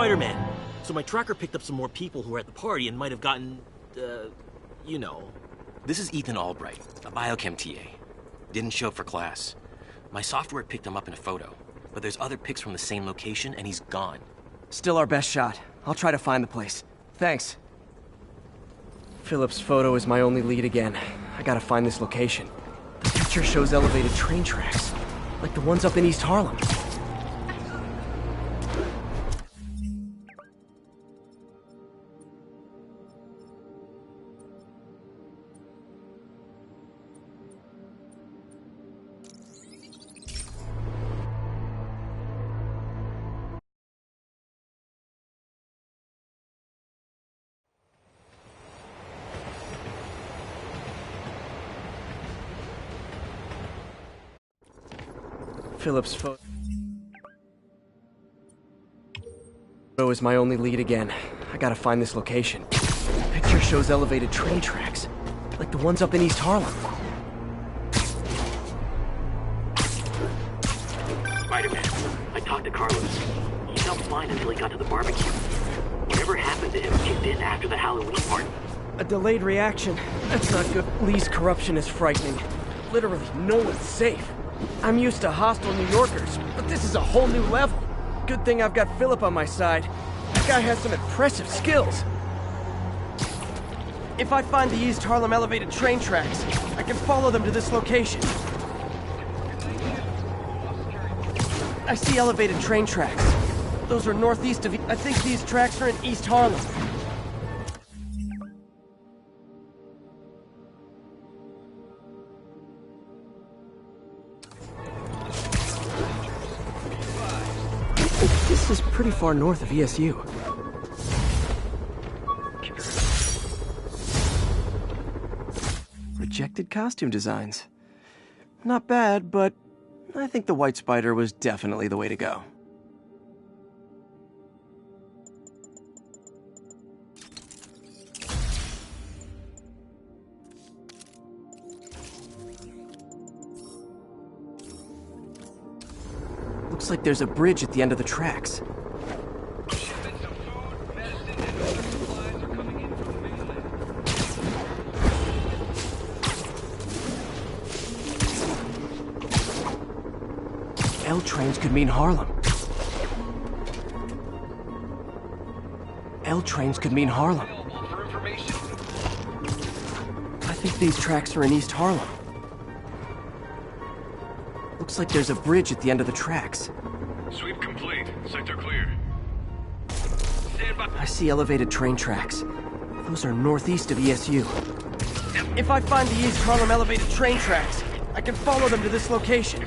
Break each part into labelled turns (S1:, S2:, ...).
S1: Spiderman. So my tracker picked up some more people who were at the party and might have gotten, you know.
S2: This is Ethan Albright, a biochem TA. Didn't show up for class. My software picked him up in a photo, but there's other pics from the same location and he's gone.
S3: Still our best shot. I'll try to find the place. Thanks. Philip's photo is my only lead again. I gotta find this location. The picture shows elevated train tracks, like the ones up in East Harlem. Philip's photo is my only lead again. I gotta find this location. The picture shows elevated train tracks, like the ones up in East Harlem.
S2: Spiderman, I talked to Carlos. He felt fine until he got to the barbecue. Whatever happened to him kicked in after the Halloween party.
S3: A delayed reaction. That's not good. Lee's corruption is frightening. Literally, no one's safe. I'm used to hostile New Yorkers, but this is a whole new level. Good thing I've got Philip on my side. That guy has some impressive skills. If I find the East Harlem elevated train tracks, I can follow them to this location. I see elevated train tracks. Those are northeast of... I think these tracks are in East Harlem. This is pretty far north of ESU. Rejected costume designs. Not bad, but I think the White Spider was definitely the way to go. Looks like there's a bridge at the end of the tracks. L trains could mean Harlem. L trains could mean Harlem. I think these tracks are in East Harlem. Looks like there's a bridge at the end of the tracks.
S4: Sweep complete. Sector clear. Stand by.
S3: I see elevated train tracks. Those are northeast of ESU. If I find the East Harlem elevated train tracks, I can follow them to this location.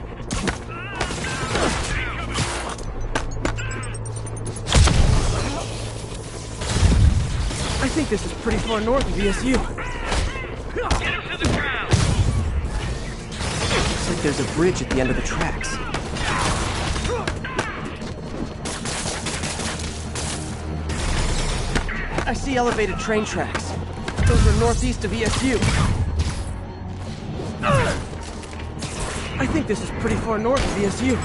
S3: I think this is pretty far north of ESU.
S4: Get him to the ground.
S3: Looks like there's a bridge at the end of the tracks. I see elevated train tracks. Those are northeast of ESU. I think this is pretty far north of ESU.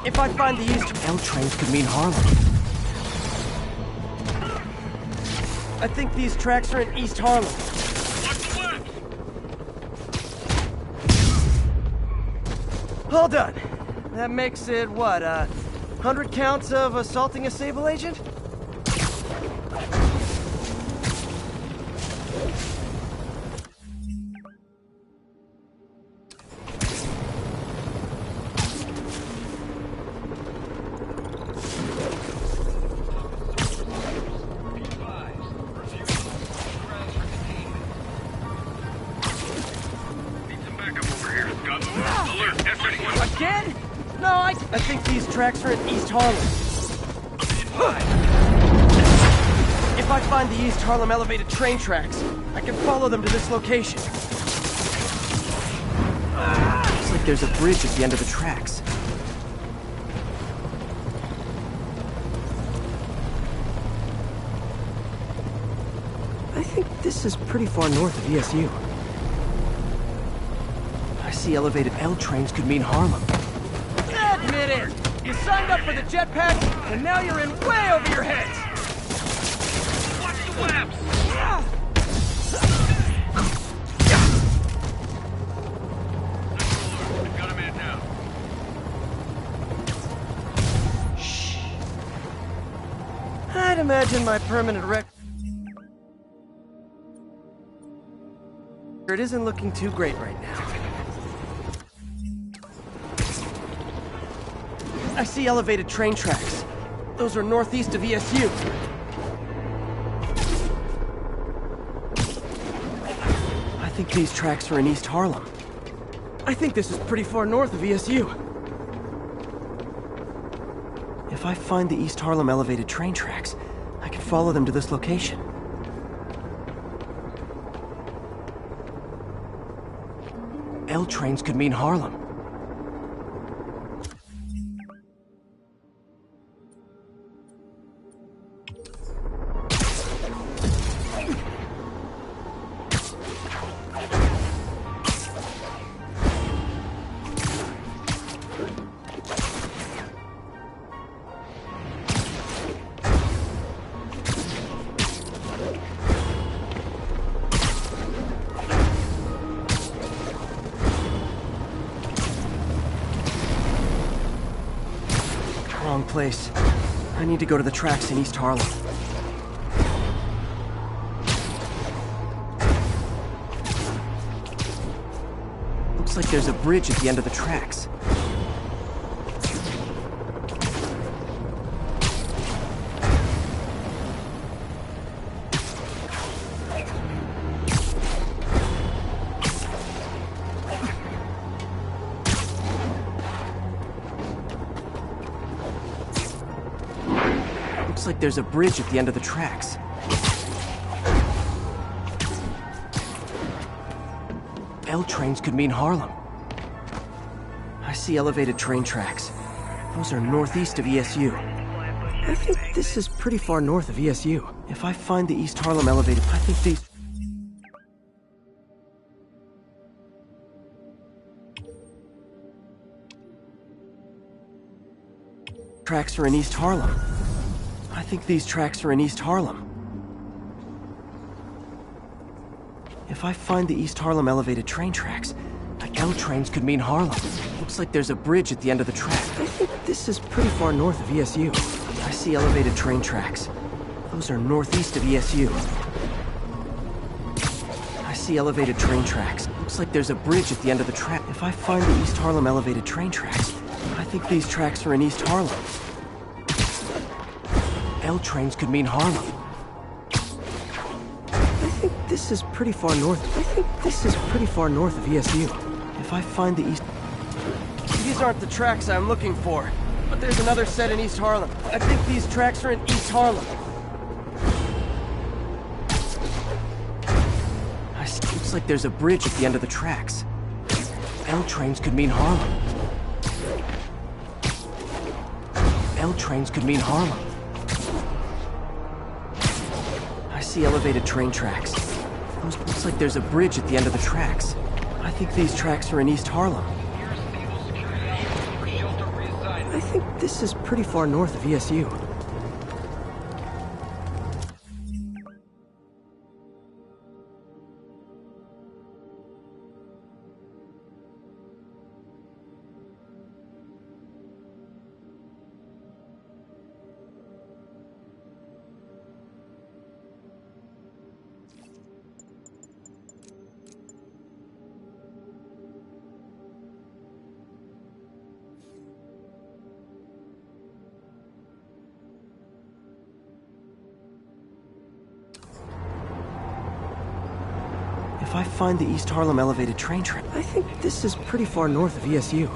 S3: If I find the East... L trains could mean Harlem. I think these tracks are in East Harlem. Hold on. That makes it, what, 100 counts of assaulting a Sable agent? Again? No, I think these tracks are in East Harlem. If I find the East Harlem elevated train tracks, I can follow them to this location. Looks like there's a bridge at the end of the tracks. I think this is pretty far north of ESU. see elevated L trains could mean Harlem. Admit it! You signed up for the jetpack, and now you're in way over your heads!
S4: Watch the webs! I've got a man down.
S3: I'd imagine my permanent record isn't looking too great right now. I see elevated train tracks. Those are northeast of ESU. I think these tracks are in East Harlem. I think this is pretty far north of ESU. If I find the East Harlem elevated train tracks, I can follow them to this location. L trains could mean Harlem. Wrong place. I need to go to the tracks in East Harlem. Looks like there's a bridge at the end of the tracks. Looks like there's a bridge at the end of the tracks. L trains could mean Harlem. I see elevated train tracks. Those are northeast of ESU. I think this is pretty far north of ESU. If I find the East Harlem elevated, I think these... tracks are in East Harlem. I think these tracks are in East Harlem. If I find the East Harlem elevated train tracks, like L trains could mean Harlem. Looks like there's a bridge at the end of the track. I think this is pretty far north of ESU. I see elevated train tracks. Those are northeast of ESU. I see elevated train tracks. Looks like there's a bridge at the end of the track. If I find the East Harlem elevated train tracks, I think these tracks are in East Harlem. L trains could mean Harlem. I think this is pretty far north. I think this is pretty far north of ESU. If I find the East... These aren't the tracks I'm looking for, but there's another set in East Harlem. I think these tracks are in East Harlem. Looks like there's a bridge at the end of the tracks. L trains could mean Harlem. L trains could mean Harlem. I see elevated train tracks. Looks like there's a bridge at the end of the tracks. I think these tracks are in East Harlem. I think this is pretty far north of ESU. If I find the East Harlem elevated train track, I think this is pretty far north of ESU.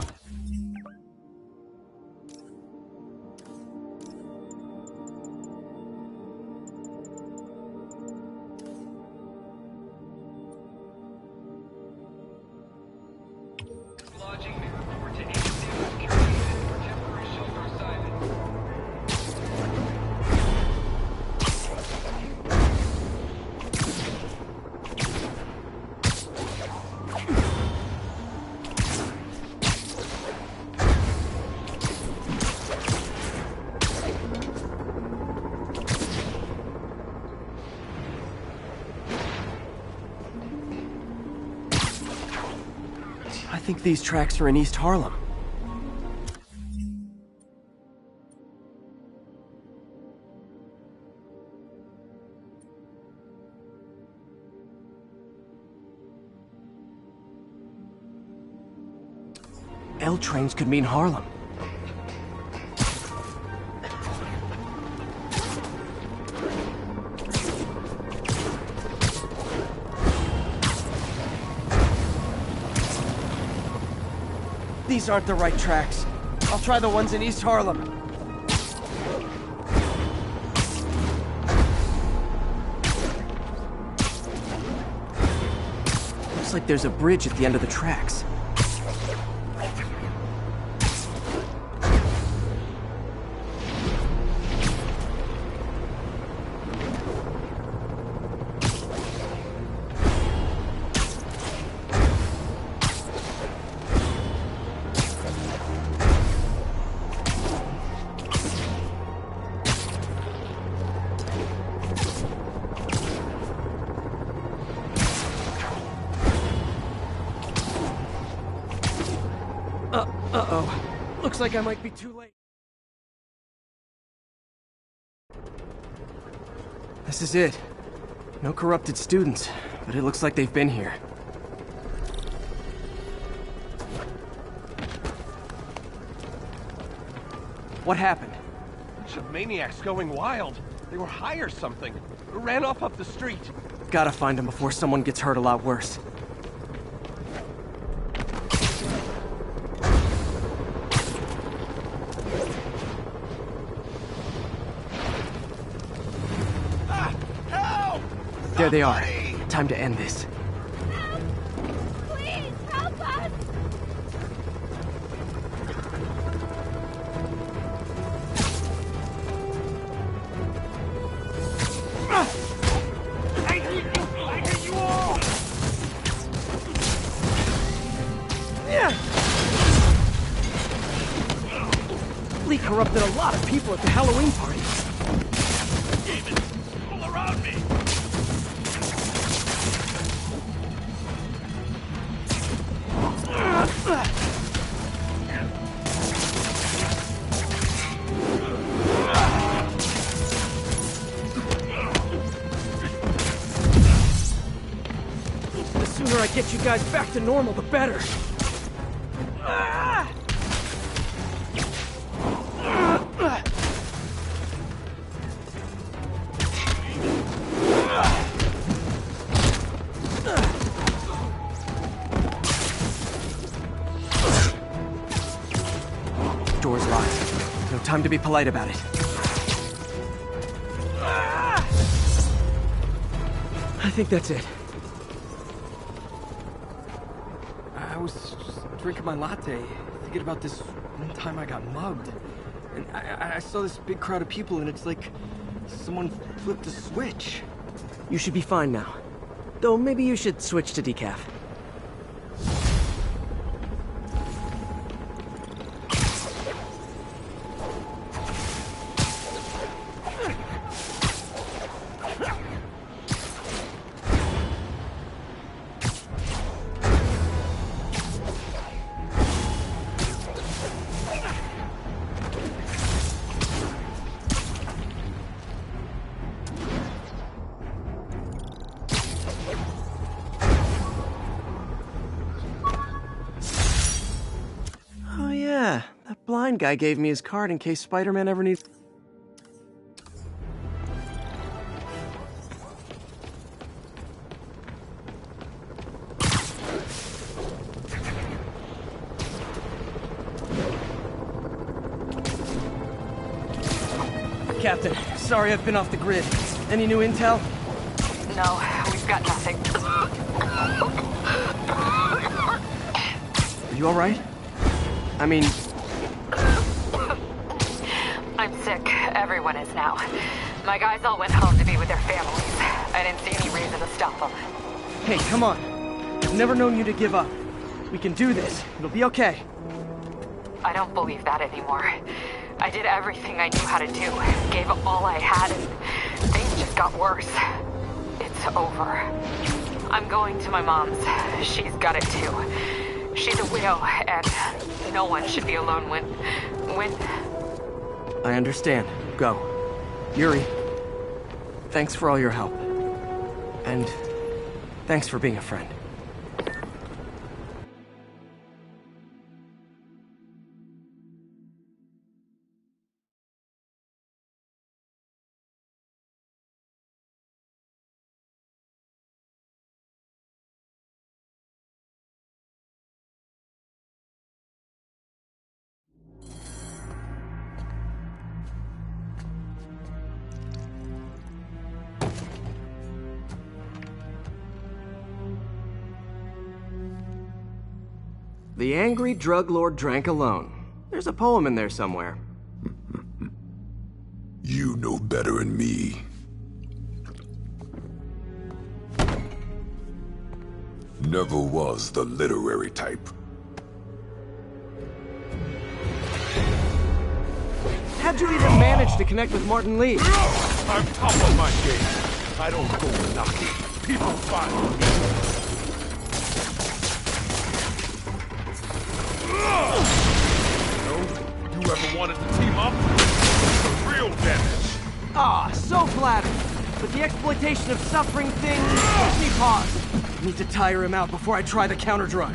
S3: think these tracks are in East Harlem. L trains could mean Harlem. These aren't the right tracks. I'll try the ones in East Harlem. Looks like there's a bridge at the end of the tracks. Uh-oh. Looks like I might be too late. This is it. No corrupted students, but it looks like they've been here. What happened?
S5: A bunch of maniacs going wild. They were high or something. Ran off up the street.
S3: Gotta find them before someone gets hurt a lot worse. There they are. Time to end this.
S6: Help! Please, help us!
S5: I hate you all!
S3: Lee corrupted a lot of people at the Halloween party.
S4: Demons all around me.
S3: The sooner I get you guys back to normal, the better. Door's locked. No time to be polite about it. I think that's it.
S7: I was just drinking my latte, thinking about this one time I got mugged. And I saw this big crowd of people, and it's like someone flipped a switch.
S3: You should be fine now. Though maybe you should switch to decaf. Oh yeah, that blind guy gave me his card in case Spiderman ever needs... Captain, sorry I've been off the grid. Any new intel?
S8: No, we've got nothing.
S3: Are you alright? I mean...
S8: I'm sick. Everyone is now. My guys all went home to be with their families. I didn't see any reason to stop them.
S3: Hey, come on. I've never known you to give up. We can do this. It'll be okay.
S8: I don't believe that anymore. I did everything I knew how to do. Gave all I had, and things just got worse. It's over. I'm going to my mom's. She's got it too. She's a widow, and no one should be alone when...
S3: I understand. Go. Yuri, thanks for all your help. And thanks for being a friend. The angry drug lord drank alone. There's a poem in there somewhere.
S9: You know better than me. Never was the literary type.
S3: How'd you even manage to connect with Martin Lee?
S4: I'm top of my game. I don't go knocking. People find me. You ever wanted to team up? The real damage.
S3: Ah, so flattering. But the exploitation of suffering thing gives me pause. Need to tire him out before I try the counter drug.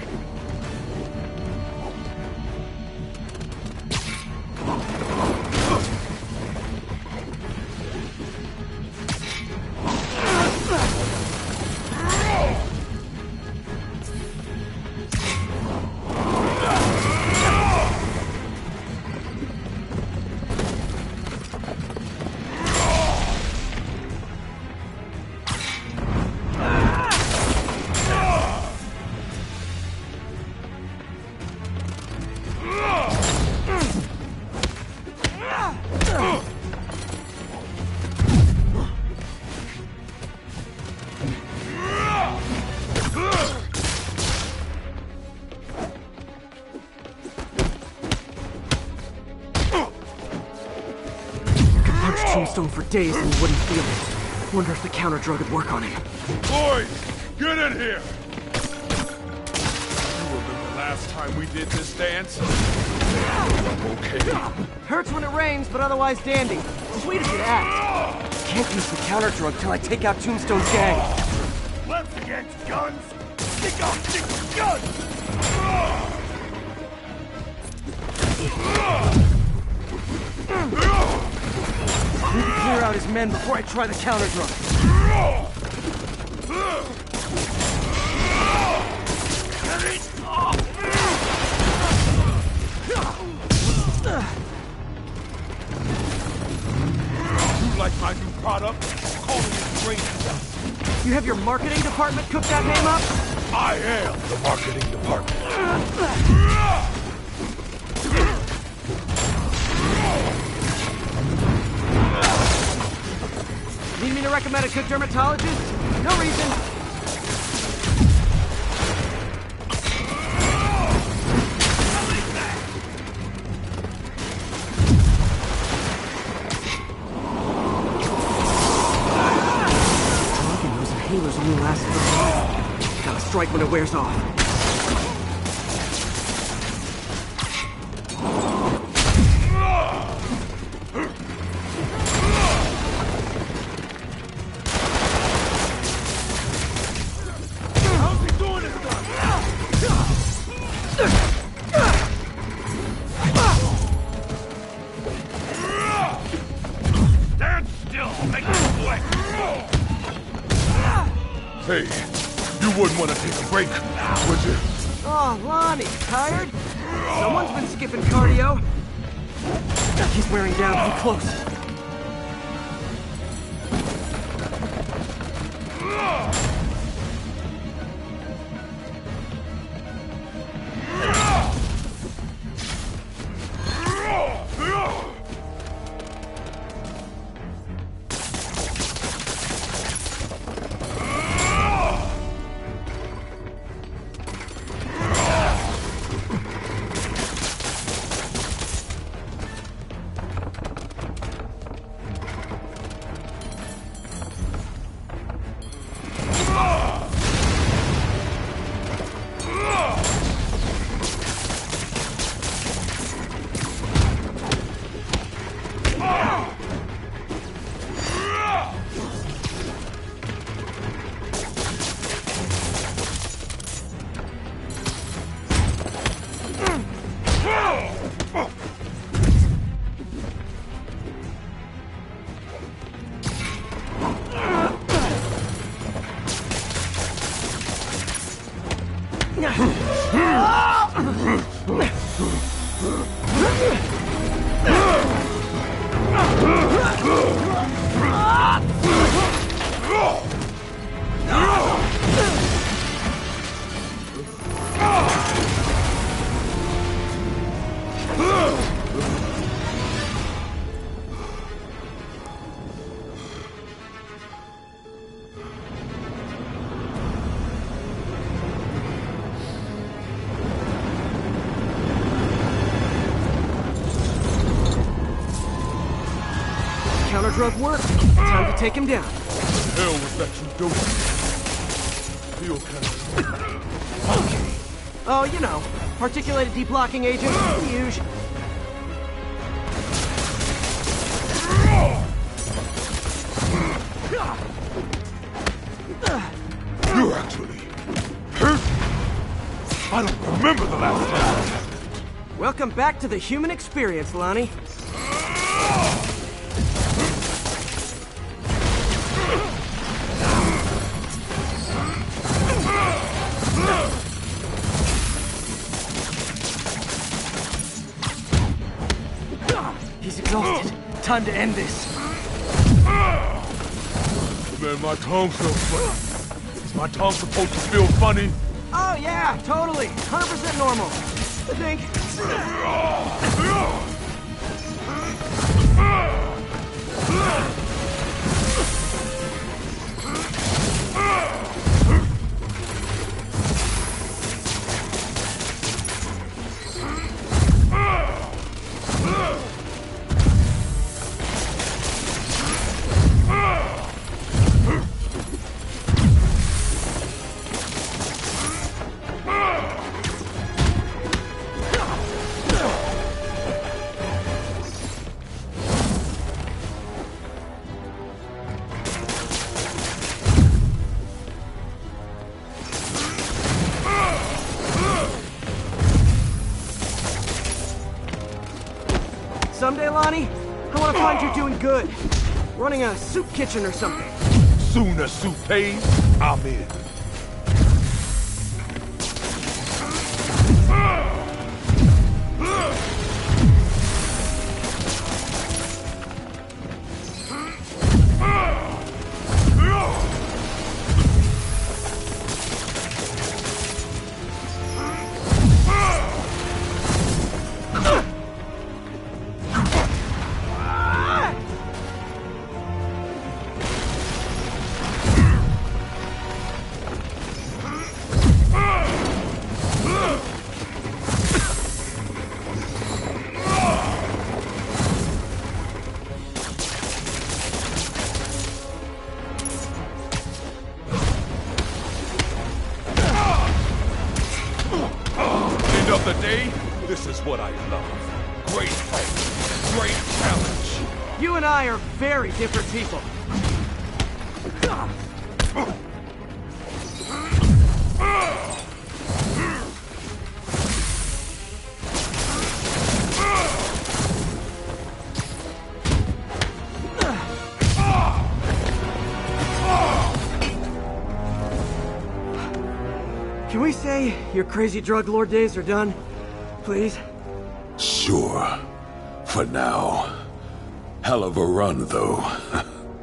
S3: Tombstone for days and he wouldn't feel it. Wonder if the counter drug would work on him.
S4: Boys, get in here! You remember last time we did this dance? Okay.
S3: Hurts when it rains, but otherwise dandy. Sweet of you to ask. Can't use the counter drug till I take out Tombstone's gang.
S4: Left against guns! Stick on stick with guns!
S3: Need to clear out his men before I try the counter drug.
S4: You like my new product? Call me Great Dust.
S3: You have your marketing department cook that name up?
S4: I am the marketing department.
S3: Need me to recommend a good dermatologist? No reason. Drug and those inhalers only last for a while. Gotta strike when it wears off.
S9: Hey, you wouldn't want to take a break, would you?
S3: Oh, Lonnie, tired? Someone's been skipping cardio. He's wearing down too close. Counter-drug work. Time to take him down.
S9: The hell was that you doing? Feel kind of...
S3: Oh, you know, particulated deblocking agent, huge.
S9: You're actually hurt? I don't remember the last time that happened.
S3: Welcome back to the human experience, Lonnie. He's exhausted. Time to end this.
S9: Man, my tongue feels funny. Is my tongue supposed to feel funny?
S3: Oh yeah, totally. 100% normal. I think. Someday, Lonnie, I want to find you doing good. Running a soup kitchen or something.
S9: Soon as soup pays, I'm in. Of the day, this is what I love. Great fight, great challenge.
S3: You and I are very different people. Can we say your crazy drug lord days are done? Please?
S9: Sure. For now. Hell of a run, though.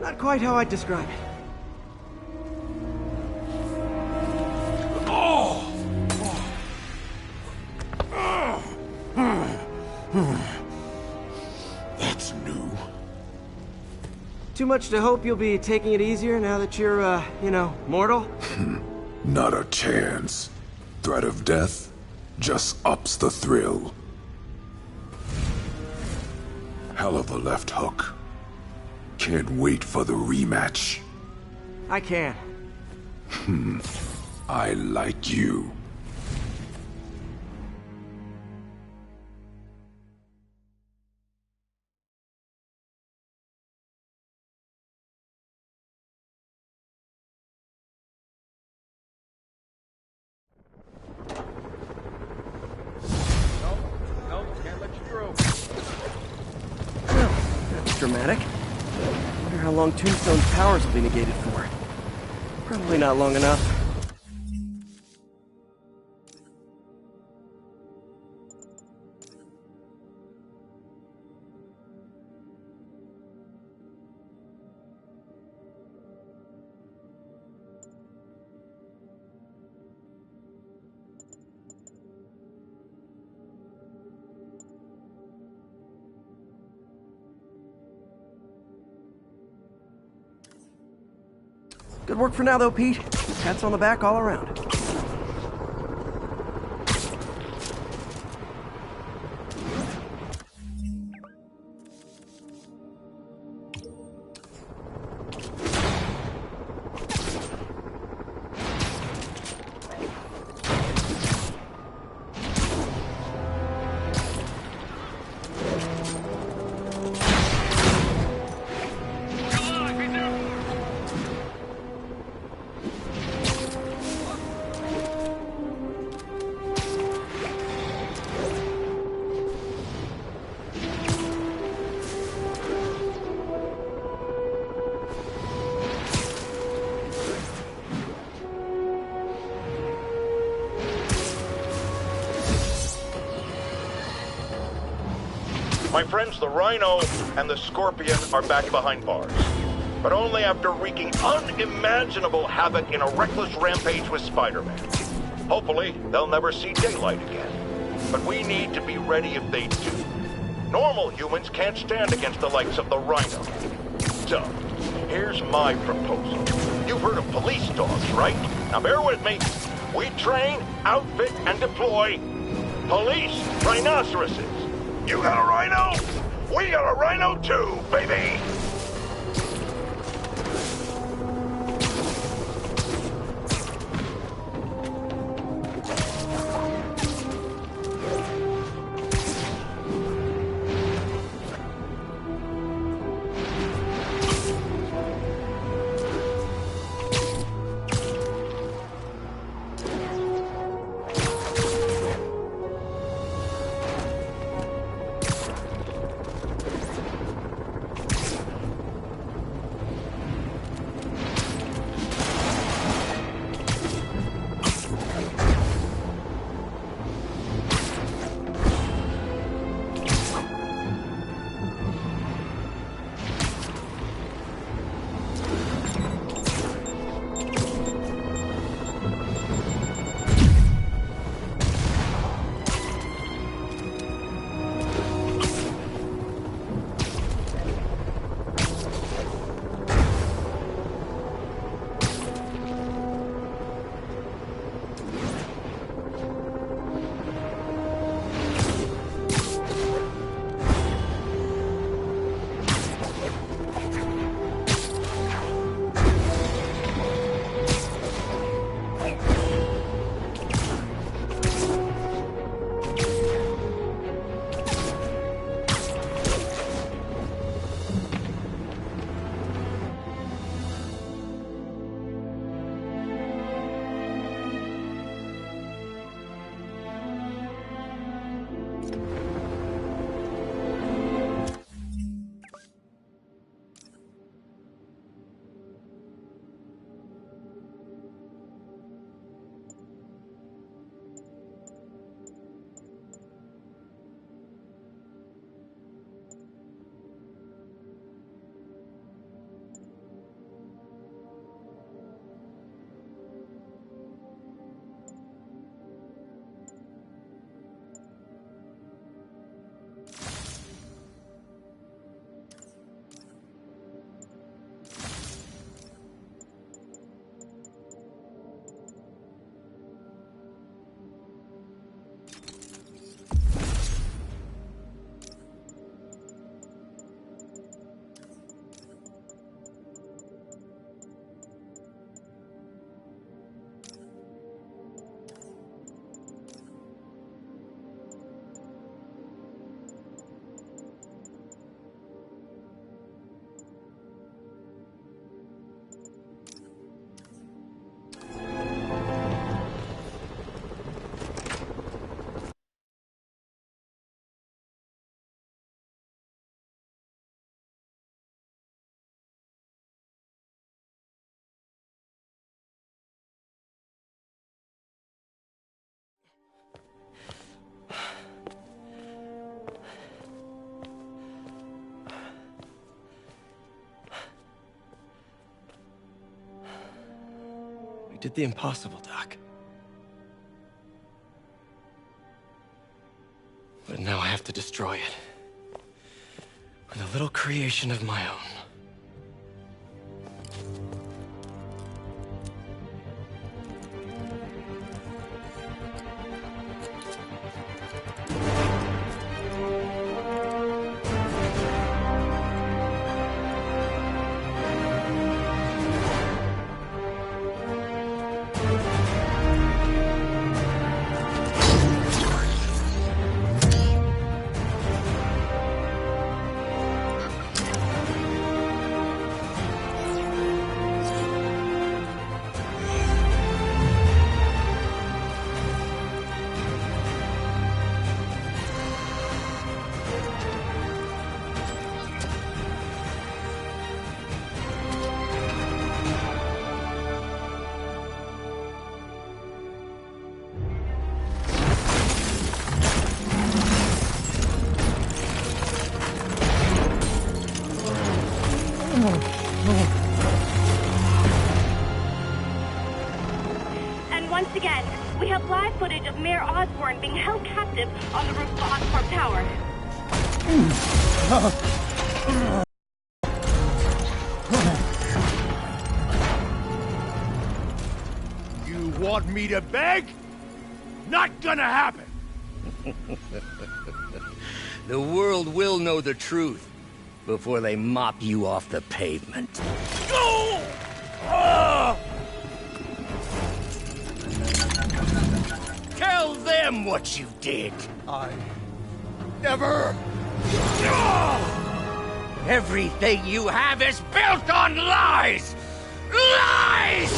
S3: Not quite how I'd describe it.
S9: That's new.
S3: Too much to hope you'll be taking it easier now that you're, you know, mortal?
S9: Not a chance. Threat of death just ups the thrill. Hell of a left hook. Can't wait for the rematch.
S3: I can.
S9: I like you.
S3: Dramatic. Wonder how long Tombstone's powers will be negated for. Probably not long enough. Good work for now, though, Pete. Pats on the back all around.
S10: My friends, the Rhino and the Scorpion are back behind bars. But only after wreaking unimaginable havoc in a reckless rampage with Spiderman. Hopefully, they'll never see daylight again. But we need to be ready if they do. Normal humans can't stand against the likes of the Rhino. So, here's my proposal. You've heard of police dogs, right? Now bear with me. We train, outfit, and deploy police rhinoceroses. You got a rhino? We got a rhino too, baby!
S3: Did the impossible, Doc. But now I have to destroy it. With a little creation of my own.
S6: And once again, we have live footage of Mayor Osborn being held captive on the roof of Oscorp Tower.
S4: You want me to beg? Not gonna happen!
S11: The world will know the truth before they mop you off the pavement.
S4: Go! Ah!
S11: Tell them what you did.
S4: I never... Ah!
S11: Everything you have is built on lies! Lies!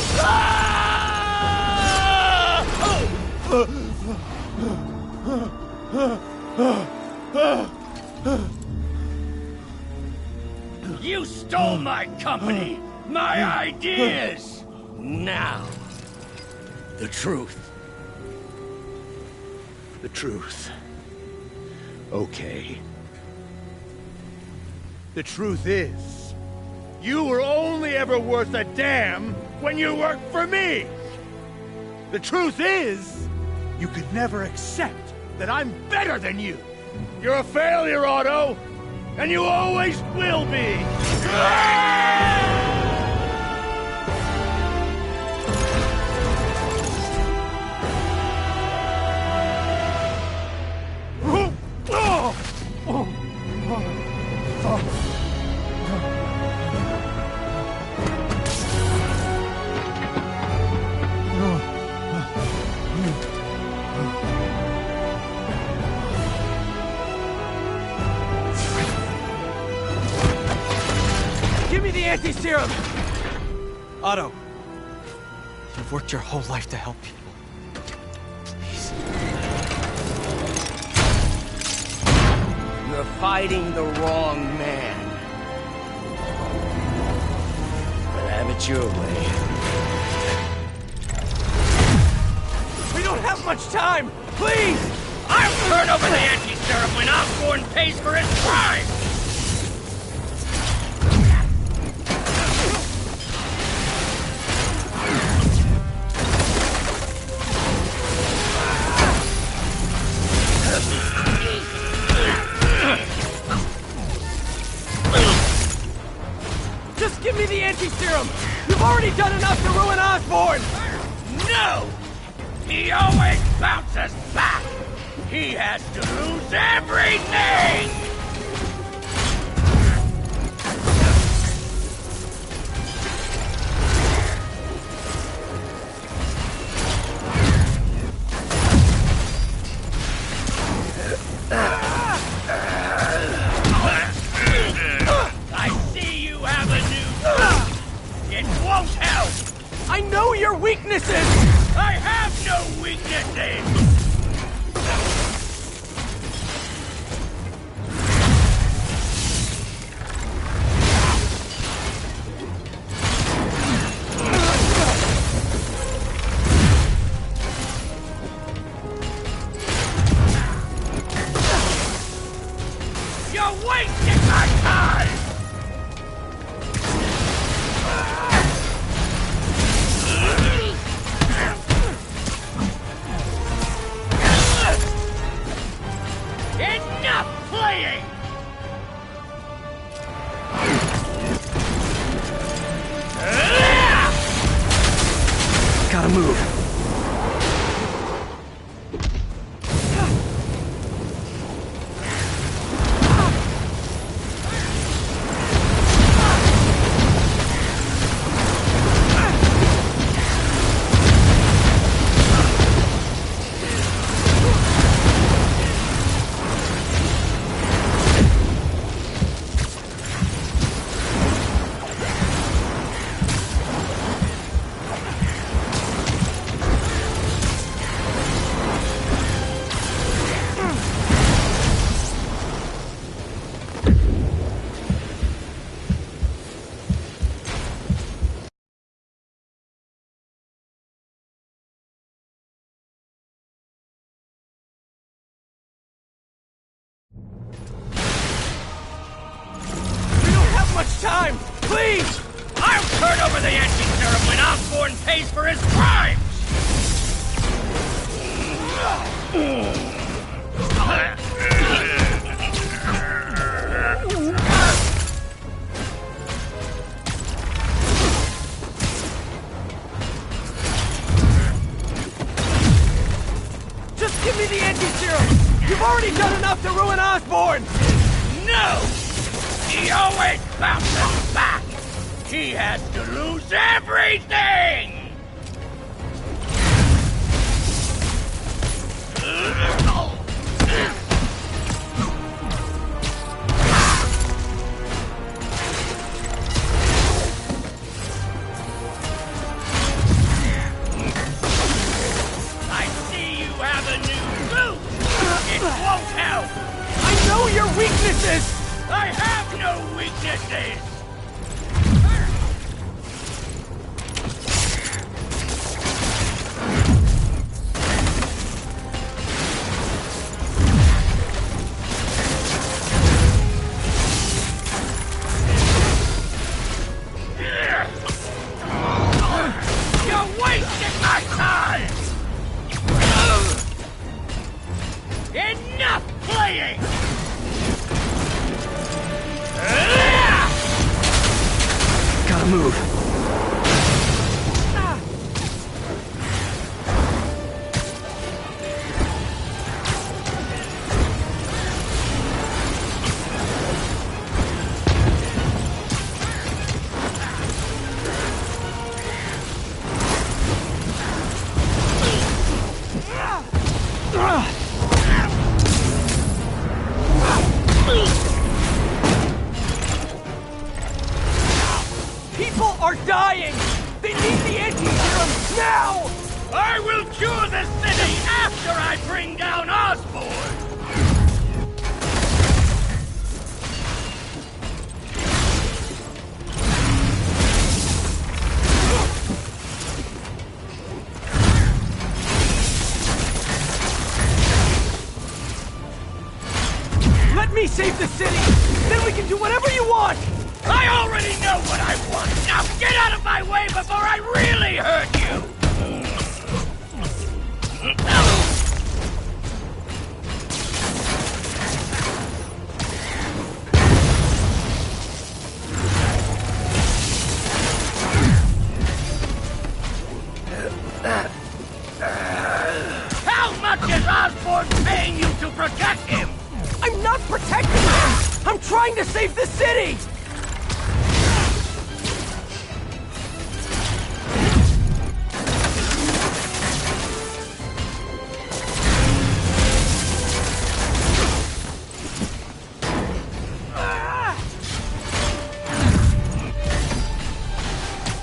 S11: You stole my company, my ideas! Now, the truth.
S4: The truth. Okay. The truth is, you were only ever worth a damn when you worked for me! The truth is, you could never accept that I'm better than you! You're a failure, Otto! And you always will be!
S3: Give me the anti-serum! Otto, you've worked your whole life to help people. Please.
S11: You're fighting the wrong man. But have it your way.
S3: We don't have much time! Please!
S11: I'll turn over the anti-serum when Osborn pays for his crime!
S3: Just give me the anti-serum! You've already done enough to ruin Osborn!
S11: No! He always bounces back! He has to lose everything! I see you have a new... It won't help!
S3: I know your weaknesses!
S11: I have no weaknesses! You're wasting my time! Enough playing!
S3: Gotta move. We don't have much time!
S11: Osborn pays for his crimes!
S3: Just give me the anti-serum! You've already done enough to ruin Osborn!
S11: No! He always bounces back! He has to lose everything! I see you have a new suit! It won't help!
S3: I know your weaknesses!
S11: I have no weaknesses! You're wasting my time! Enough playing!
S3: Gotta move. People are dying! They need the anti-serum now!
S11: I will cure the city after I bring down Osborn!
S3: Let me save the city! Then we can do whatever you want!
S11: I already know what I want! Now get out of my way before I really hurt you! How much is Osborn paying you to protect him?
S3: I'm not protecting him! I'm trying to save the city!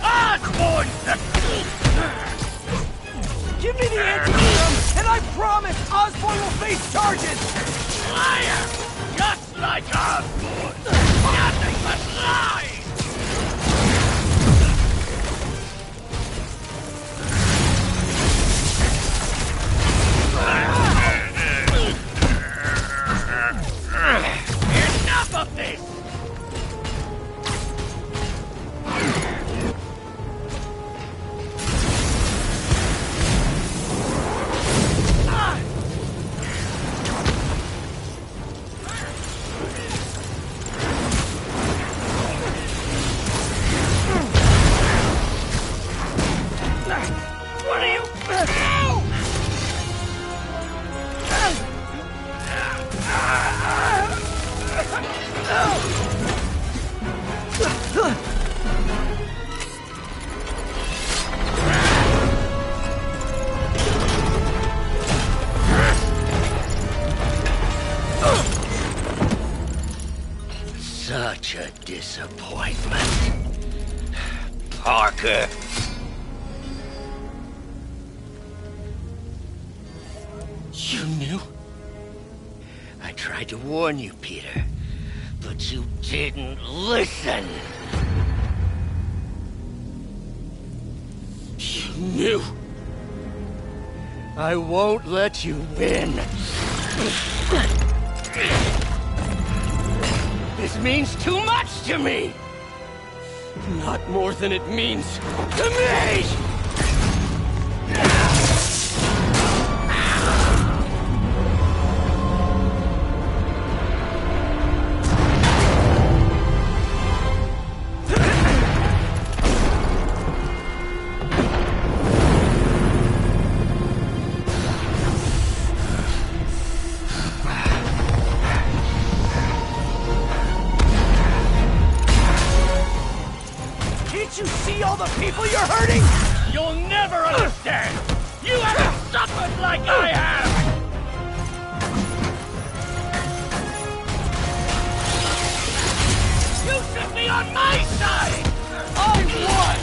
S11: Osborn's the...
S3: Give me the anti-serum, and I promise Osborn will face charges!
S11: Liar! Just like Osborn! Nothing but lies! Enough of this! What are you... Such a disappointment. Parker. You knew? I tried to warn you, Peter, but you didn't listen. You knew. I won't let you win. This means too much to me!
S3: Not more than it means to me!
S4: Can't you see all the people you're hurting? You'll never understand! You haven't suffered like I have! You should be on my side! I won!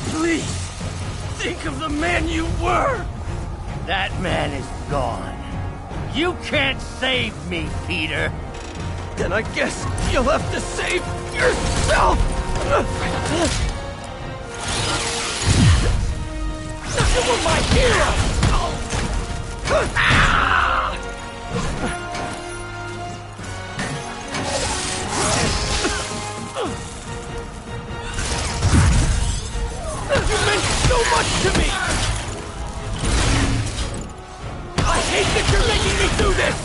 S3: Please, think of the man you were!
S11: That man is gone. You can't save me, Peter.
S3: Then I guess you'll have to save yourself! You were my hero! You meant so much to me! I hate that you're making me do this!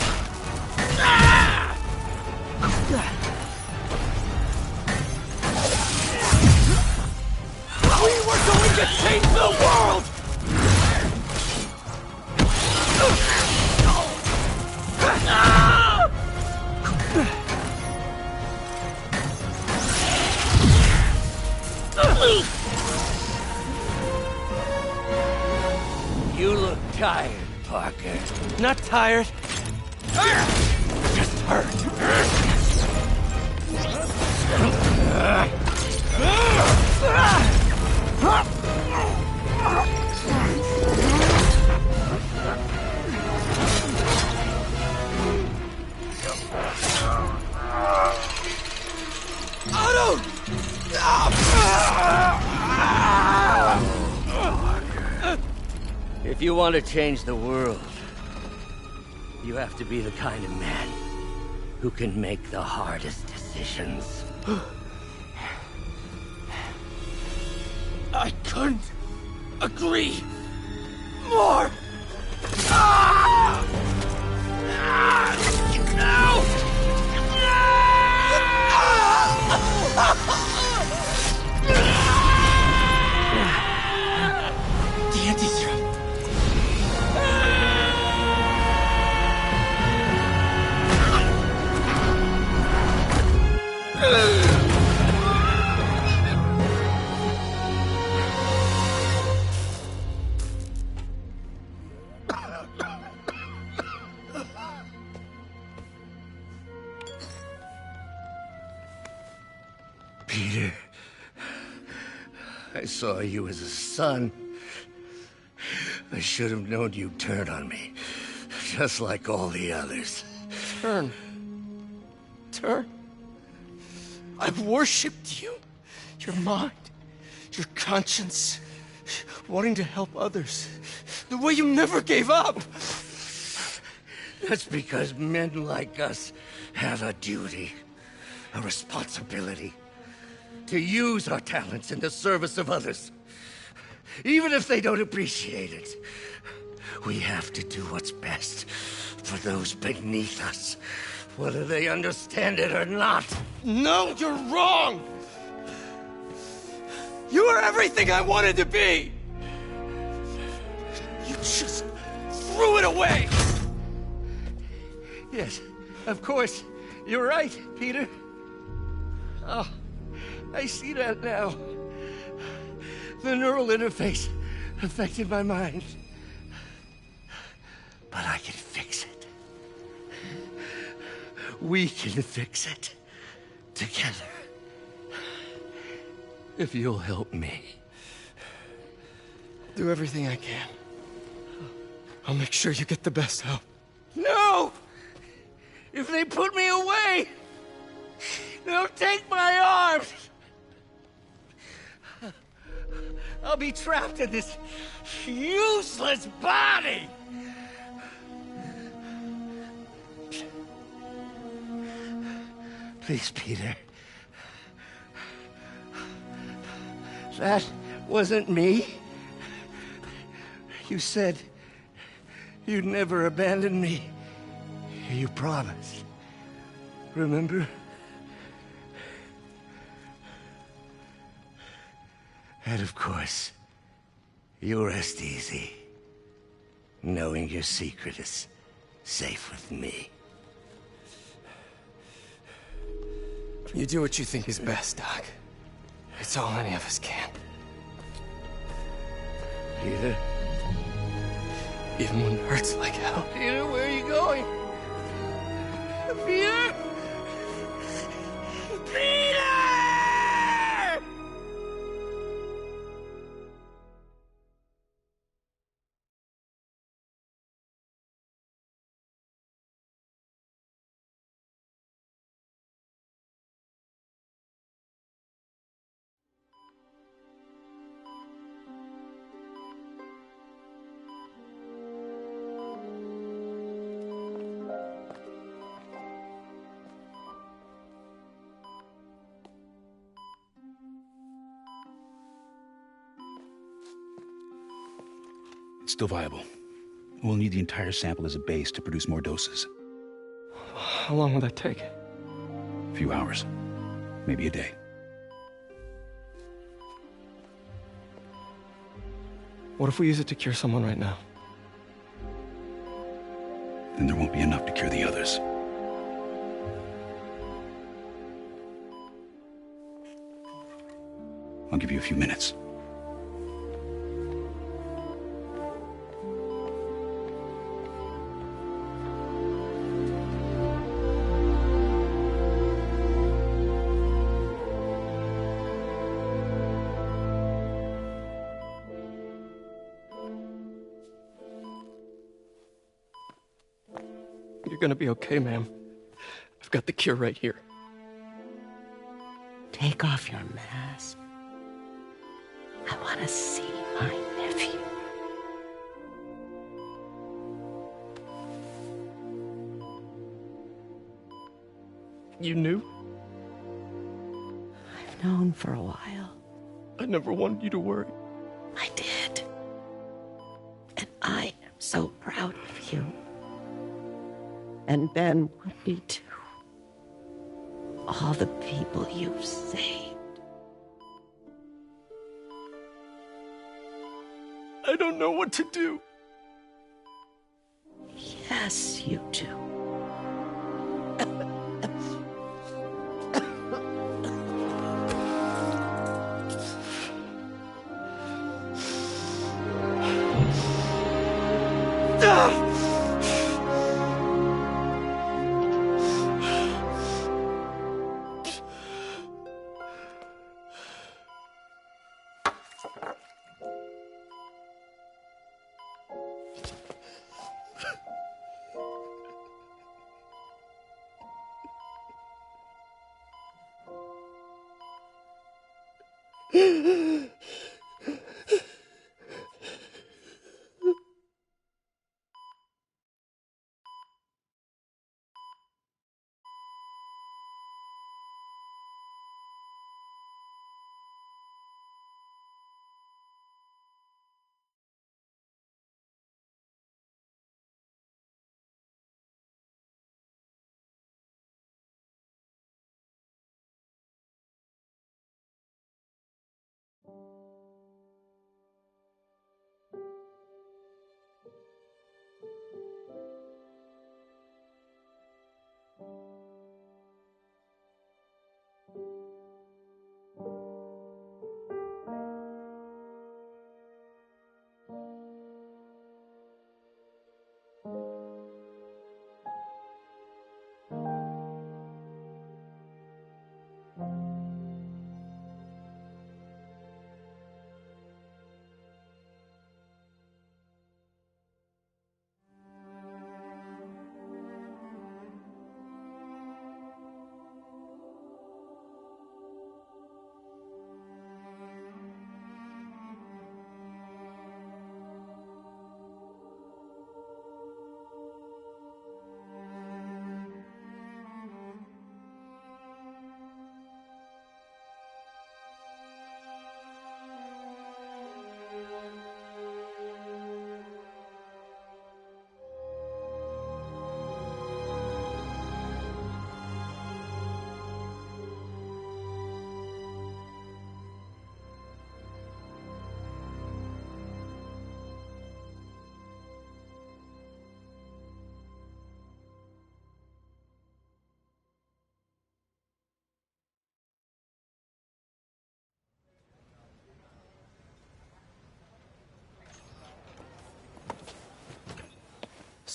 S3: We were going to change the world!
S11: You look tired, Parker.
S3: Not tired. Just hurt. Otto!
S11: If you want to change the world, you have to be the kind of man who can make the hardest decisions.
S3: I couldn't agree more! The anti-serum.
S11: Peter, I saw you as a son. I should have known you'd turn on me, just like all the others.
S3: Turn. I've worshipped you. Your mind, your conscience, wanting to help others. The way you never gave up.
S11: That's because men like us have a duty, a responsibility, to use our talents in the service of others. Even if they don't appreciate it, we have to do what's best for those beneath us, whether they understand it or not.
S3: No, you're wrong! You are everything I wanted to be! You just threw it away!
S11: Yes, of course. You're right, Peter. Oh, I see that now. The neural interface affected my mind. But I can fix it. We can fix it. Together. If you'll help me.
S3: Do everything I can. I'll make sure you get the best help. No!
S11: if they put me away, they'll take my arms. I'll be trapped in this useless body. Please, Peter. That wasn't me. You said you'd never abandon me. You promised. Remember? And of course, you'll rest easy, knowing your secret is safe with me.
S7: You do what you think is best, Doc. It's all any of us can.
S11: Peter?
S7: Even when it hurts like hell.
S11: Peter, where are you going? Peter? Peter!
S12: It's still viable. We'll need the entire sample as a base to produce more doses.
S7: How long will that take?
S12: A few hours. Maybe a day.
S7: What if we use it to cure someone right now?
S12: Then there won't be enough to cure the others. I'll give you a few minutes.
S7: You're gonna be okay, ma'am. I've got the cure right here.
S13: Take off your mask. I want to see my nephew.
S7: You knew?
S13: I've known for a while.
S7: I never wanted you to worry.
S13: I did. And I am so proud of you. And Ben would be too. All the people you've saved.
S7: I don't know what to do.
S13: Yes, you do.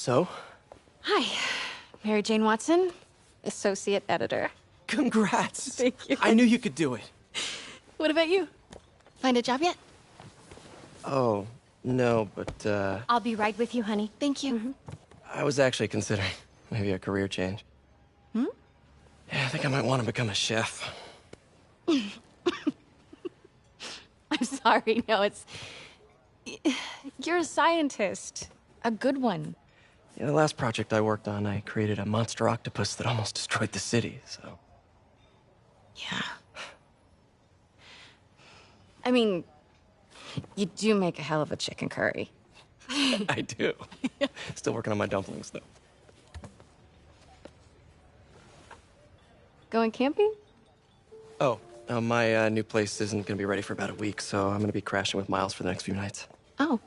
S3: So?
S14: Hi, Mary Jane Watson, associate editor.
S3: Congrats.
S14: Thank you.
S3: I knew you could do it.
S14: What about you? Find a job yet?
S7: Oh, no, but,
S14: I'll be right with you, honey. Thank you.
S7: I was actually considering maybe a career change.
S14: Hmm?
S7: Yeah, I think I might want to become a chef.
S14: I'm sorry. No, it's... You're a scientist. A good one.
S7: Yeah, the last project I worked on, I created a monster octopus that almost destroyed the city, so...
S14: Yeah. I mean, you do make a hell of a chicken curry.
S7: I do. Still working on my dumplings, though.
S14: Going camping?
S7: Oh, my new place isn't gonna be ready for about a week, so I'm gonna be crashing with Miles for the next few nights.
S14: Oh.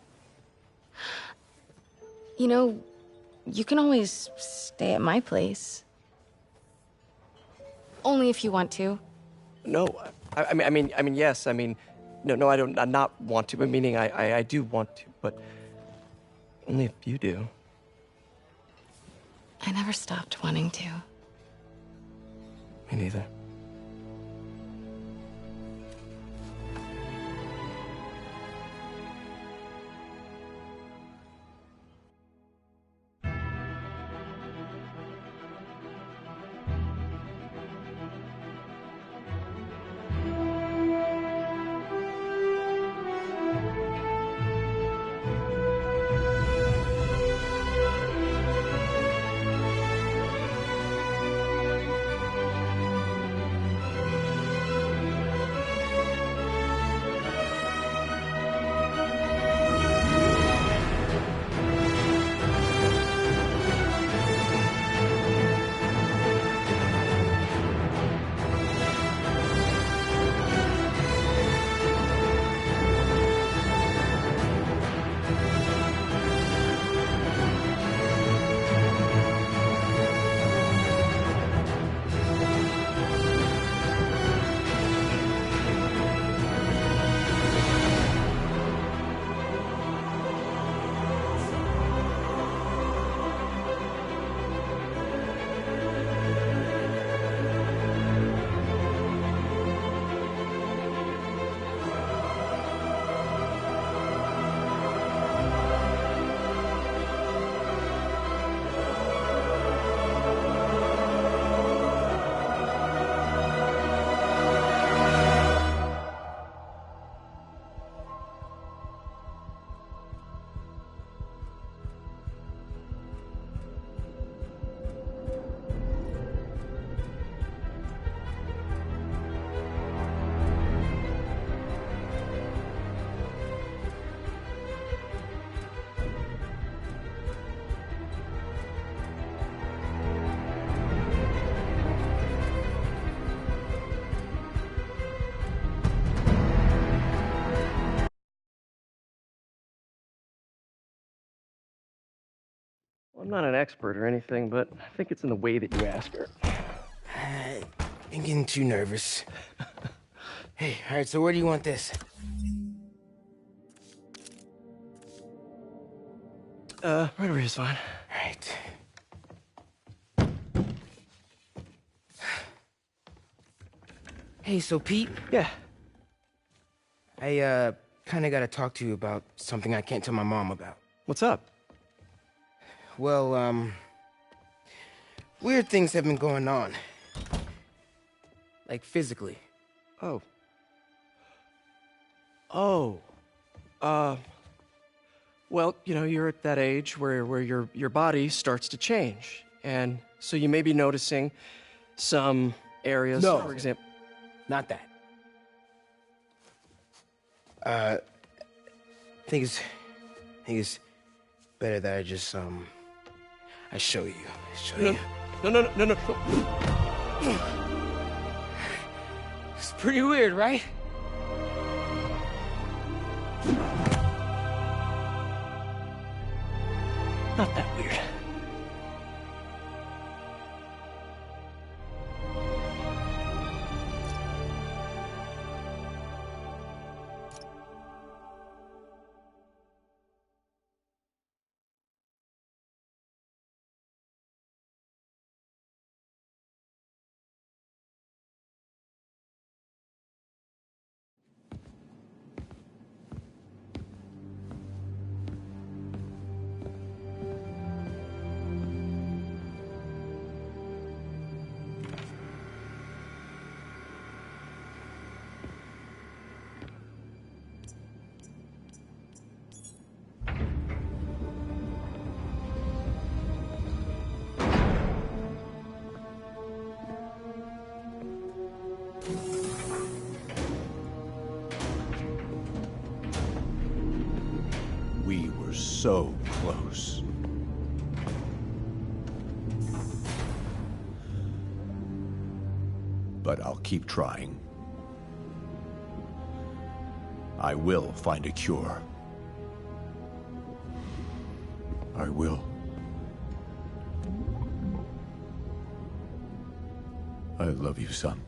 S14: You know, you can always stay at my place. Only if you want to.
S7: No, I mean, yes, I mean, no, I don't, I not want to, but meaning I do want to, but only if you do.
S14: I never stopped wanting to.
S7: Me neither. Well, I'm not an expert or anything, but I think it's in the way that you ask her.
S15: I'm getting too nervous. Hey, all right, so where do you want this?
S7: Right over here is fine.
S15: All right. Hey, so Pete?
S7: Yeah?
S15: I, kinda gotta talk to you about something I can't tell my mom about.
S7: What's up?
S15: Well, weird things have been going on. Like, physically.
S7: Oh. Well, you know, you're at that age where your body starts to change. And so you may be noticing some areas,
S15: No.
S7: for example...
S15: Not that. I think it's better that I just, I show you.
S7: No.
S15: It's pretty weird, right?
S7: Not that weird.
S9: so close. But I'll keep trying. I will find a cure. I will. I love you, son.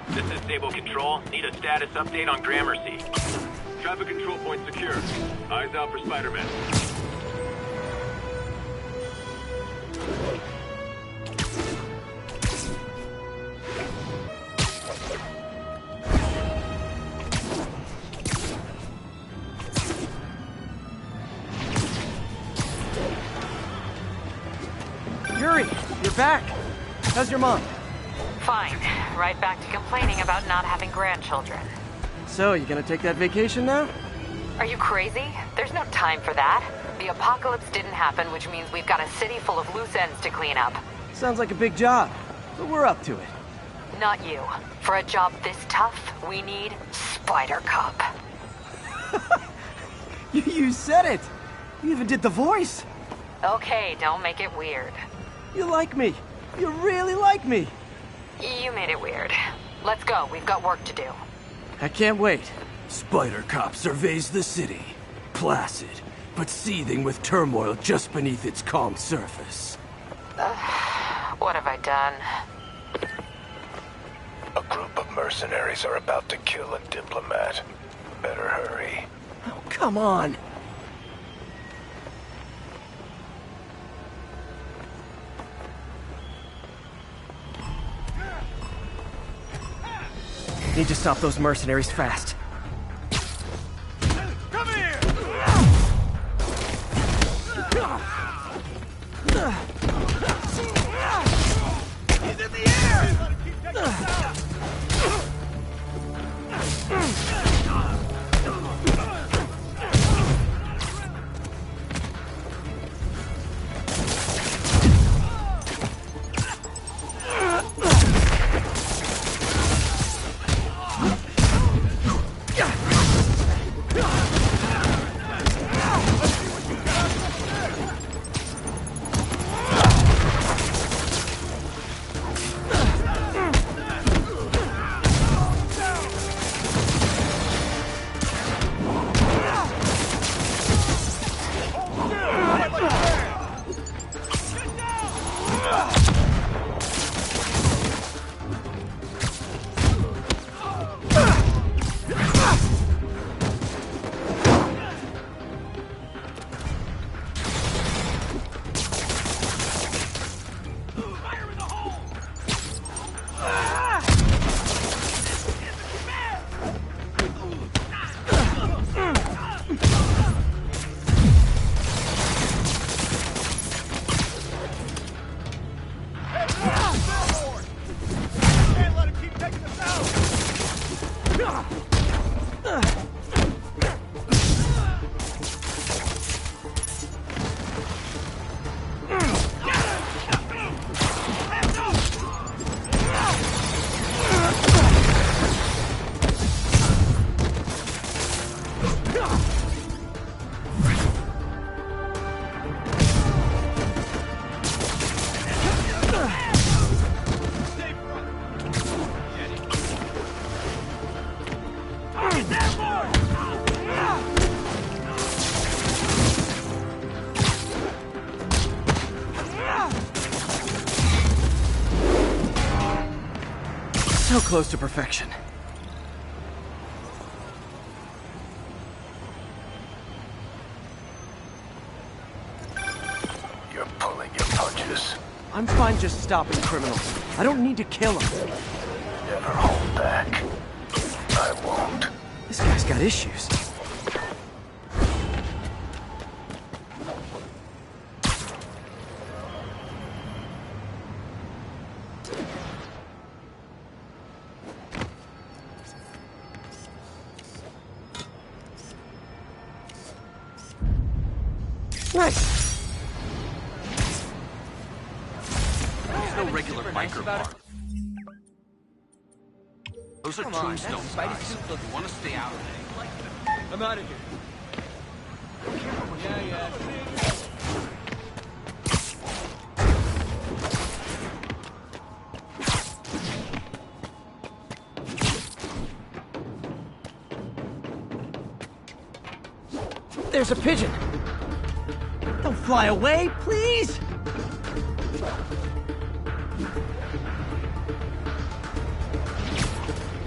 S16: This is Stable Control. Need a status update on Gramercy. Traffic control point secure. Eyes out for Spiderman.
S3: Yuri, you're back. How's your mom?
S8: Fine. Right back to complaining about not having grandchildren.
S3: So, you gonna take that vacation now?
S8: Are you crazy? There's no time for that. The apocalypse didn't happen, which means we've got a city full of loose ends to clean up.
S3: Sounds like a big job, but we're up to it.
S8: Not you. For a job this tough, we need Spider Cop.
S3: You said it! You even did the voice!
S8: Okay, don't make it weird.
S3: You like me. You really like me.
S8: You made it weird. Let's go. We've got work to do.
S3: I can't wait.
S17: Spider Cop surveys the city. Placid, but seething with turmoil just beneath its calm surface.
S8: What have I done?
S18: A group of mercenaries are about to kill a diplomat. Better hurry.
S3: Oh, come on. Need to stop those mercenaries fast.
S4: Come here! He's in the air!
S3: So close to perfection.
S18: You're pulling your punches.
S3: I'm fine just stopping criminals. I don't need to kill them.
S18: Never hold back. I won't.
S3: This guy's got issues. Nice.
S2: There's no regular biker bar. Those are tombstones, guys. You want to stay out of it.
S3: I'm out of here. Yeah. There's a pigeon. Don't fly away, please!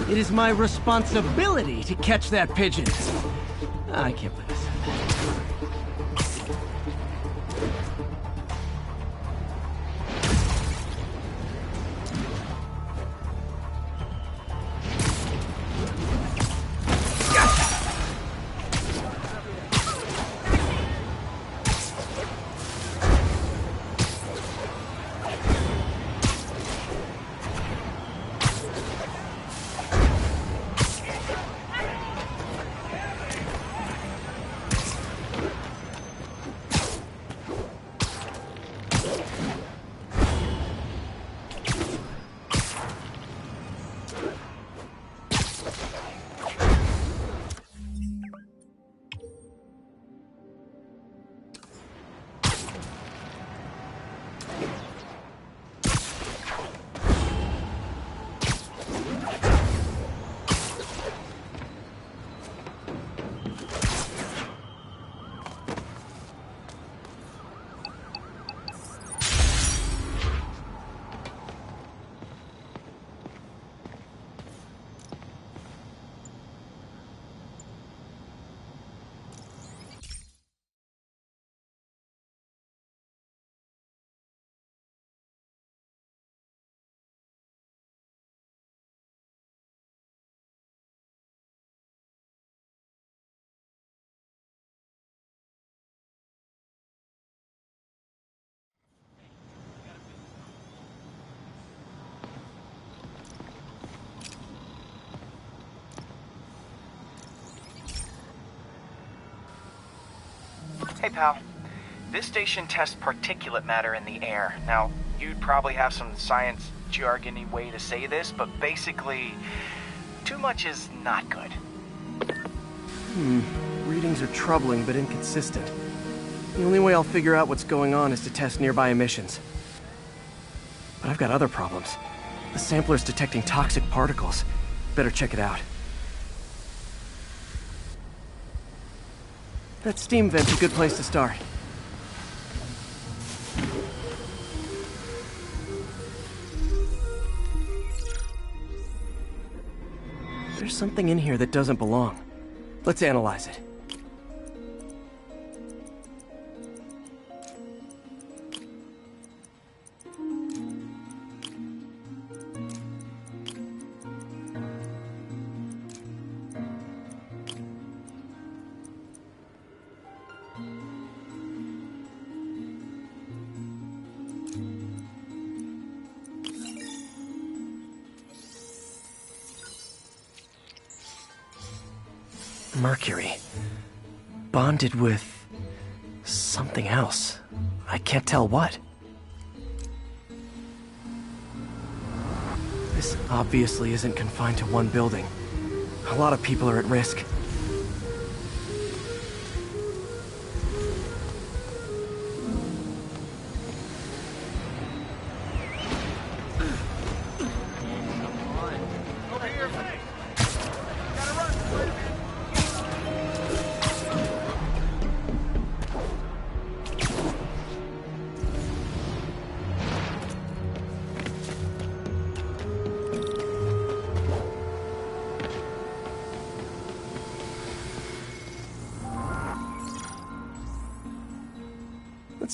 S3: It is my responsibility to catch that pigeon. I can't believe this.
S19: Hey, pal. This station tests particulate matter in the air. Now, you'd probably have some science jargony way to say this, but basically, too much is not good.
S3: Readings are troubling but inconsistent. The only way I'll figure out what's going on is to test nearby emissions. But I've got other problems. The sampler's detecting toxic particles. Better check it out. That steam vent's a good place to start. There's something in here that doesn't belong. Let's analyze it. Mercury. Bonded with something else. I can't tell what. This obviously isn't confined to one building. A lot of people are at risk.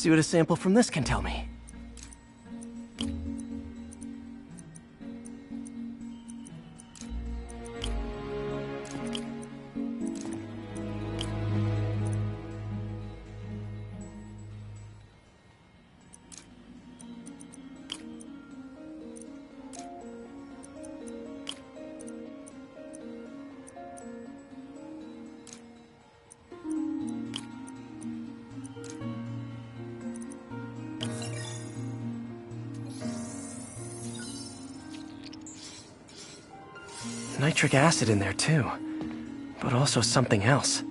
S3: see what a sample from this can tell me. Nitric acid in there too, but also something else.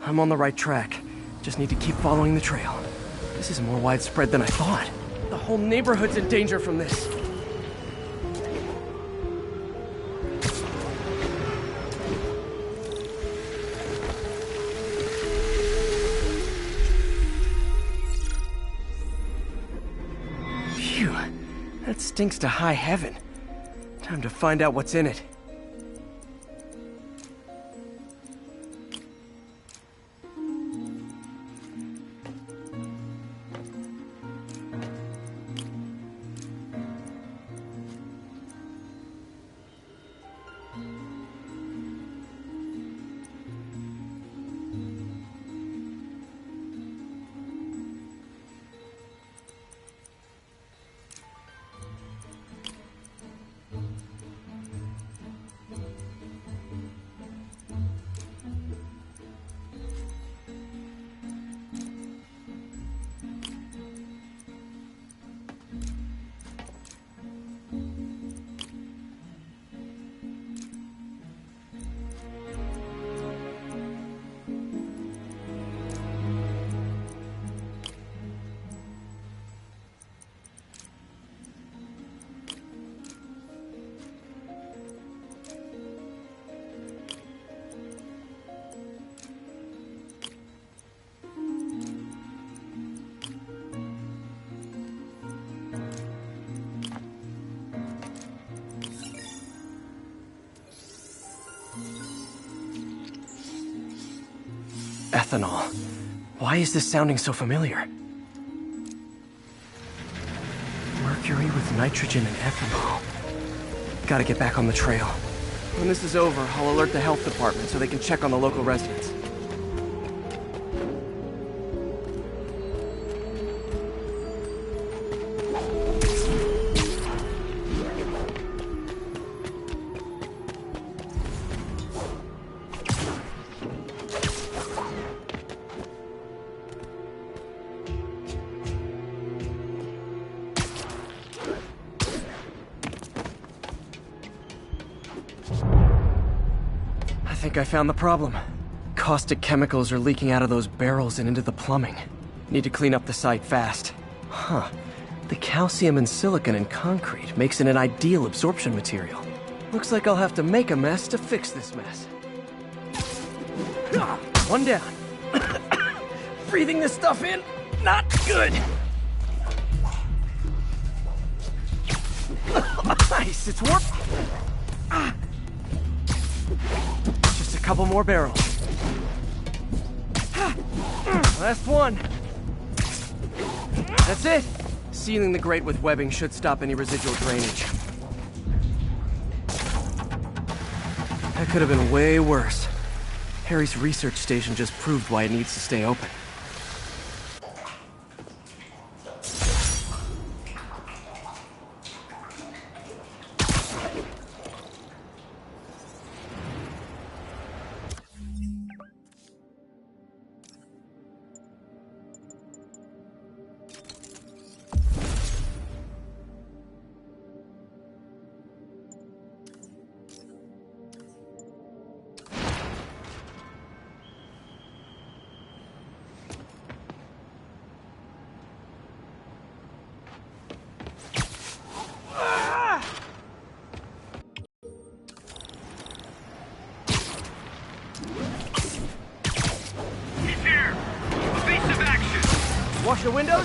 S3: I'm on the right track. Just need to keep following the trail. This is more widespread than I thought. The whole neighborhood's in danger from this. Phew, that stinks to high heaven. Time to find out what's in it. Ethanol. Why is this sounding so familiar? Mercury with nitrogen and ethanol. Gotta get back on the trail. When this is over, I'll alert the health department so they can check on the local residents. I found the problem. Caustic chemicals are leaking out of those barrels and into the plumbing. Need to clean up the site fast. Huh. The calcium and silicon in concrete makes it an ideal absorption material. Looks like I'll have to make a mess to fix this mess. One down. Breathing this stuff in, not good. Nice, it's warm. Couple more barrels. Last one. That's it. Sealing the grate with webbing should stop any residual drainage. That could have been way worse. Harry's research station just proved why it needs to stay open. Wash the windows?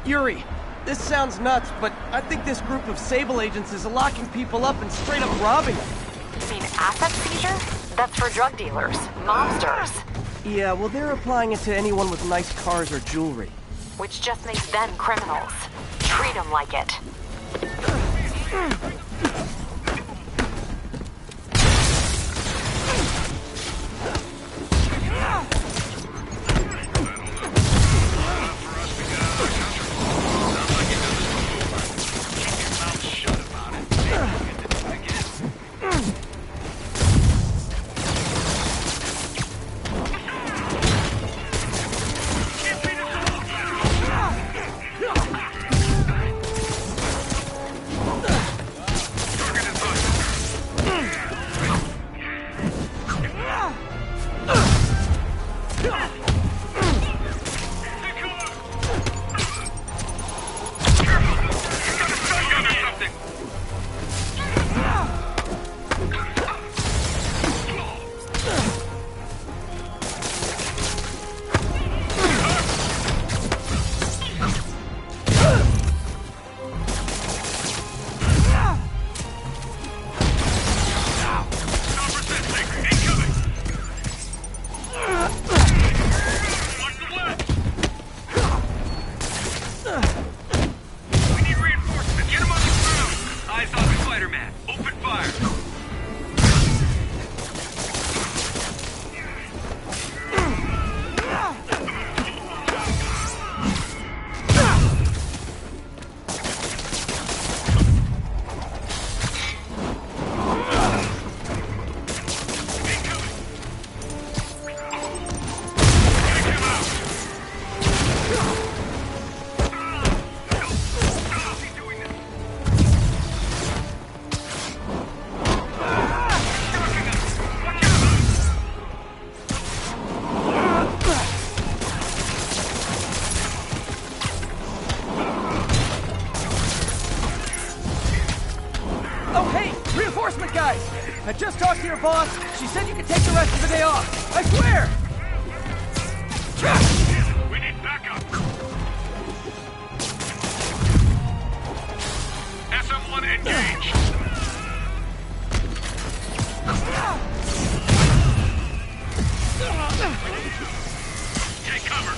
S3: Yuri, this sounds nuts, but I think this group of Sable agents is locking people up and straight up robbing them.
S8: You mean asset seizure? That's for drug dealers, mobsters.
S3: Yeah, well, they're applying it to anyone with nice cars or jewelry.
S8: Which just makes them criminals. Treat them like it.
S3: I just talked to your boss. She said you could take the rest of the day off. I swear!
S16: We need backup! SM-1 engaged! Take cover!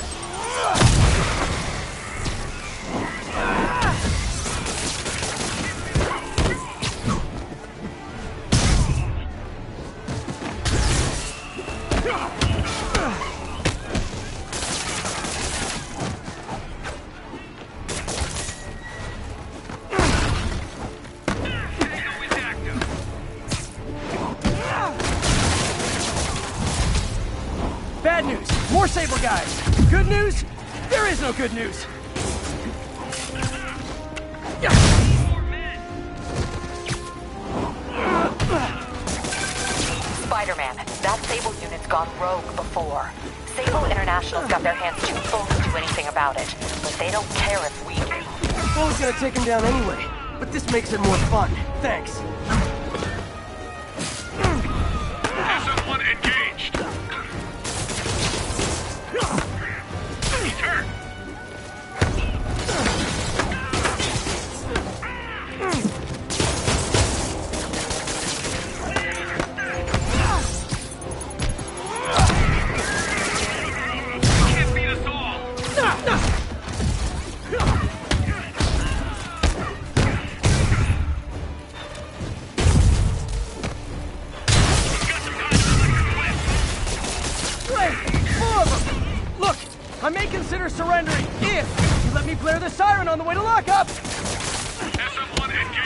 S3: Bad news! More Sable guys! Good news? There is no good news!
S8: Spider-Man, that Sable unit's gone rogue before. Sable International's got their hands too full to do anything about it, but they don't care if we do.
S3: I was gonna take him down anyway, but this makes it more fun. Thanks.
S16: SM-1 engaged! Turn! Can't beat us all!
S3: Look, I may consider surrendering if you let me blare the siren on the way to lockup!
S16: SM-1 engaged!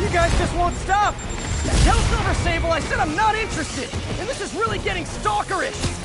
S3: You guys just won't stop! Tell Silver Sable I said I'm not interested! And this is really getting stalkerish!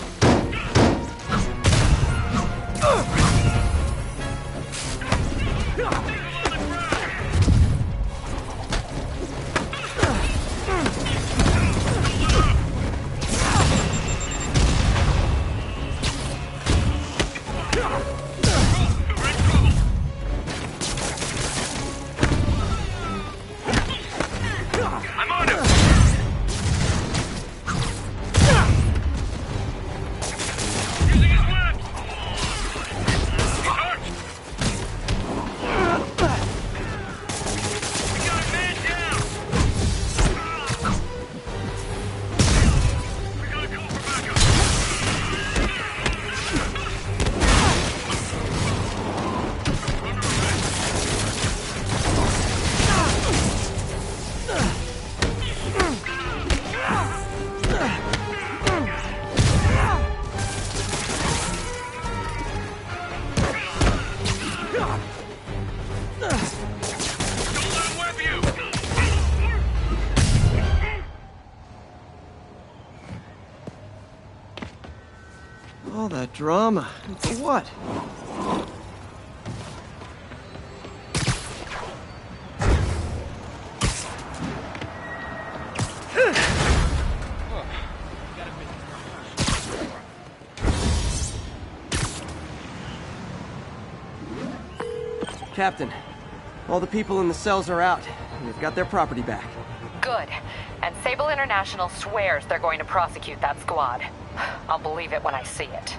S3: All that drama. For what? Captain, all the people in the cells are out. They've got their property back.
S8: Good. And Sable International swears they're going to prosecute that squad. I'll believe it when I see it.